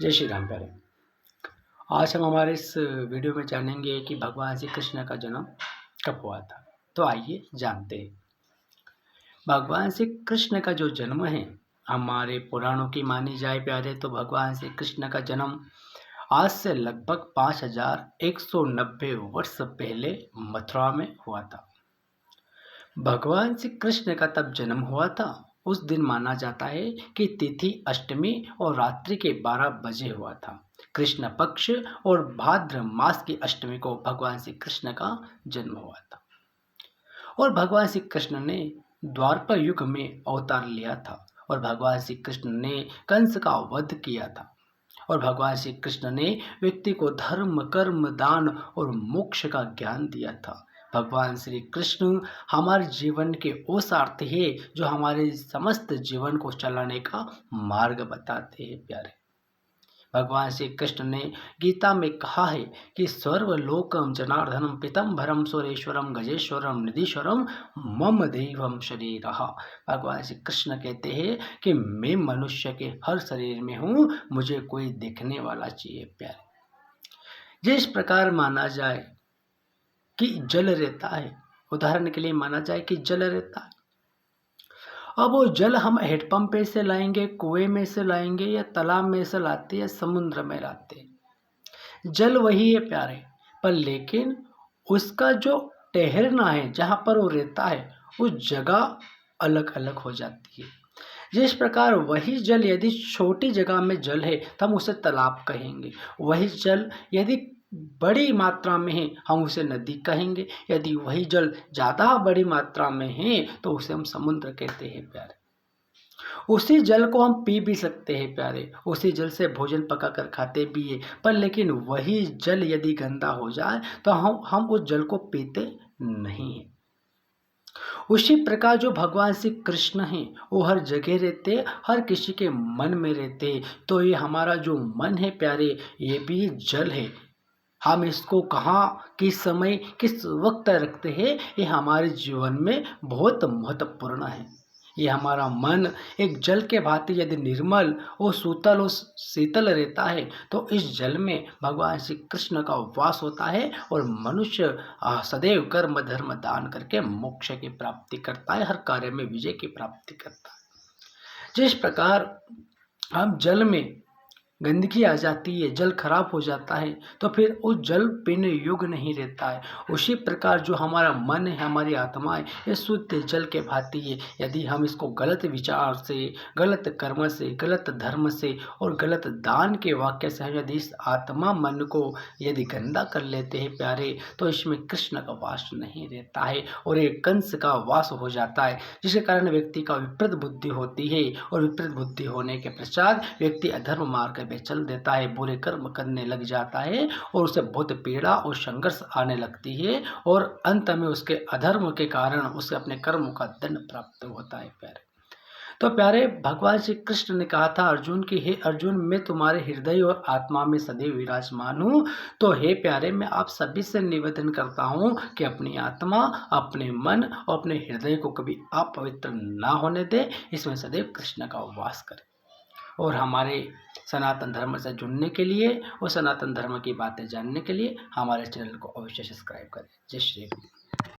जय श्री राम प्यारे। आज हम हमारे इस वीडियो में जानेंगे कि भगवान श्री कृष्ण का जन्म कब हुआ था। तो आइए जानते हैं। भगवान श्री कृष्ण का जो जन्म है, हमारे पुराणों की मानी जाए प्यारे, तो भगवान श्री कृष्ण का जन्म आज से लगभग 5190 वर्ष पहले मथुरा में हुआ था। भगवान श्री कृष्ण का तब जन्म हुआ था। उस दिन माना जाता है कि तिथि अष्टमी और रात्रि के 12 बजे हुआ था। कृष्ण पक्ष और भाद्र मास की अष्टमी को भगवान श्री कृष्ण का जन्म हुआ था। और भगवान श्री कृष्ण ने द्वापर युग में अवतार लिया था और भगवान श्री कृष्ण ने कंस का वध किया था। और भगवान श्री कृष्ण ने व्यक्ति को धर्म, कर्म, दान और मोक्ष का ज्ञान दिया था। भगवान श्री कृष्ण हमारे जीवन के वो सारथी है जो हमारे समस्त जीवन को चलाने का मार्ग बताते हैं प्यारे। भगवान श्री कृष्ण ने गीता में कहा है कि सर्वलोकम जनार्दनम पीतम्बरम सुरेश्वरम गजेश्वरम निधीश्वरम मम देवम शरीरः। भगवान श्री कृष्ण कहते हैं कि मैं मनुष्य के हर शरीर में हूँ, मुझे कोई देखने वाला चाहिए प्यारे। जिस प्रकार माना जाए कि जल रहता है, उदाहरण के लिए माना जाए कि जल रहता है, अब वो जल हम हैंडपंप पे से लाएंगे, कुएं में से लाएंगे, या तालाब में से लाते, या समुद्र में लाते, जल वही है प्यारे। पर लेकिन उसका जो ठहरना है, जहाँ पर वो रहता है, उस जगह अलग अलग हो जाती है। जिस प्रकार वही जल यदि छोटी जगह में जल है तो हम उसे तालाब कहेंगे, वही जल यदि बड़ी मात्रा में है हम उसे नदी कहेंगे, यदि वही जल ज़्यादा बड़ी मात्रा में है तो उसे हम समुद्र कहते हैं प्यारे। उसी जल को हम पी भी सकते हैं प्यारे, उसी जल से भोजन पका कर खाते भी है, पर लेकिन वही जल यदि गंदा हो जाए तो हम उस जल को पीते नहीं हैं। उसी प्रकार जो भगवान श्री कृष्ण हैं वो हर जगह रहते, हर किसी के मन में रहते। तो ये हमारा जो मन है प्यारे, ये भी जल है। हम इसको कहाँ, किस समय, किस वक्त रखते हैं, ये हमारे जीवन में बहुत महत्वपूर्ण है। ये हमारा मन एक जल के भांति यदि निर्मल और सूतल और शीतल रहता है तो इस जल में भगवान श्री कृष्ण का वास होता है और मनुष्य सदैव कर्म धर्म दान करके मोक्ष की प्राप्ति करता है, हर कार्य में विजय की प्राप्ति करता है। जिस प्रकार हम जल में गंदगी आ जाती है, जल खराब हो जाता है, तो फिर उस जल पीने योग्य नहीं रहता है। उसी प्रकार जो हमारा मन है, हमारी आत्मा है, ये शुद्ध जल के भांति है। यदि हम इसको गलत विचार से, गलत कर्म से, गलत धर्म से और गलत दान के वाक्य से हम यदि इस आत्मा मन को यदि गंदा कर लेते हैं प्यारे, तो इसमें कृष्ण का वास नहीं रहता है और एक कंस का वास हो जाता है, जिसके कारण व्यक्ति का विपरीत बुद्धि होती है और विपरीत बुद्धि होने के पश्चात व्यक्ति अधर्म मार्ग पे चल देता है, बुरे कर्म करने लग जाता है और उसे बहुत पीड़ा और संघर्ष आने लगती है और अंत में उसके अधर्म के कारण उसे अपने कर्मों का दंड प्राप्त होता है प्यारे। तो प्यारे, भगवान श्री कृष्ण ने कहा था अर्जुन की, हे अर्जुन, मैं तुम्हारे हृदय और आत्मा में सदैव विराजमान हूँ। तो हे प्यारे, मैं आप सभी से निवेदन करता हूँ कि अपनी आत्मा, अपने मन और अपने हृदय को कभी अपवित्र ना होने दे, इसमें सदैव कृष्ण का वास करें। और हमारे सनातन धर्म से जुड़ने के लिए और सनातन धर्म की बातें जानने के लिए हमारे चैनल को अवश्य सब्सक्राइब करें। जय श्री राम।